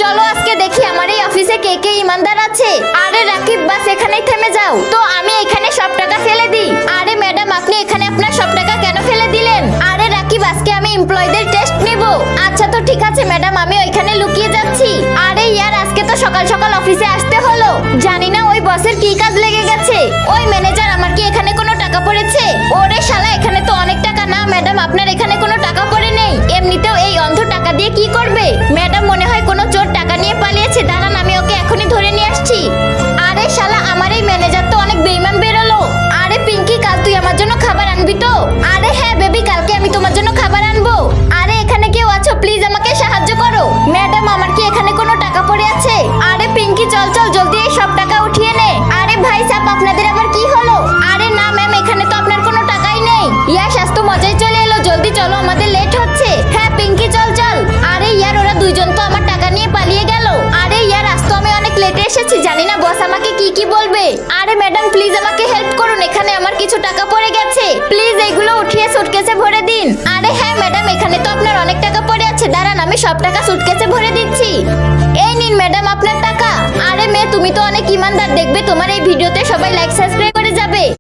চলো আজকে দেখি আমার এই অফিসে কে কে ইমানদার আছে। আরে রাকিব, বাস এখানেই থেমে যাও। তো আমি এখানে সব টাকা ফেলে দিই। আরে ম্যাডাম, আপনি এখানে আপনার সব টাকা কেন ফেলে দিলেন? আরে রাকিব, আজকে আমি এমপ্লয়ীদের টেস্ট নিব। আচ্ছা তো ঠিক আছে ম্যাডাম, আমি ওইখানে লুকিয়ে যাচ্ছি। আরে ইয়ার, আজকে তো সকাল সকাল অফিসে আসতে হলো। জানি না ওই বসের কি কাজ লেগে গেছে। ওই ম্যানেজার, আমার কি এখানে কোনো টাকা পড়েছে? ওরে শালা, এখানে তো অনেক টাকা। না ম্যাডাম, আপনার এখানে কোনো টাকা পড়ে নেই। এমনিতেও এই অন্ধ টাকা দিয়ে কি করবে? ম্যাডাম, মনে হয় কোনো চোর টাকা নিয়ে পালিয়েছে। দাঁড়ান, আমি ওকে এখনই ধরে নিয়ে আসছি। আরে শালা, আমার এই ম্যানেজার তো অনেক বেইমান বেরোলো। আরে পিঙ্কি, কাল তুই আমার জন্য খাবার আনবি তো? আরে হ্যাঁ বেবি, কালকে আমি তোমার জন্য খাবার আনবো। আরে এখানে কেউ আছো? প্লিজ আমাকে সাহায্য করো। ম্যাডাম, আমার কি এখানে কোনো টাকা পড়ে আছে? আরে পিঙ্কি, চল চল জলদি এই সব টাকা উঠিয়ে নে। আরে ভাই সাহেব, আপনাদের আবার কি হলো? আরে না ম্যাম, এখানে তো আপনার কোনো টাকাই নেই। ইয়ার, স্বাস্থ্য মজাই চলে এলো। জলদি চলো, আমাদের লেট হচ্ছে। হ্যাঁ পিঙ্কি, চল চল। আরে ইয়ার, ওরা দুইজন তো আমার টাকা নিয়ে পালিয়ে গেল। আরে ইয়ার, আজ তো আমি অনেক লেটে এসেছি। জানি না বস আমাকে কি কি বলবে। আরে ম্যাডাম, প্লিজ আমাকে হেল্প করুন। এখানে আমার কিছু টাকা পড়ে গেছে। প্লিজ এগুলো উঠিয়ে সুটকেসে ভরে দিন। আরে হ্যাঁ ম্যাডাম, এখানে তো আপনার অনেক টাকা পড়ে আছে। দাঁড়ান, আমি সব টাকা সুটকেসে ভরে দিচ্ছি। এই নিন ম্যাডাম আপনার টাকা। আরে মেয়ে, তুমি তো অনেক ইমানদার। দেখবে তোমার এই ভিডিওতে সবাই লাইক সাবস্ক্রাইব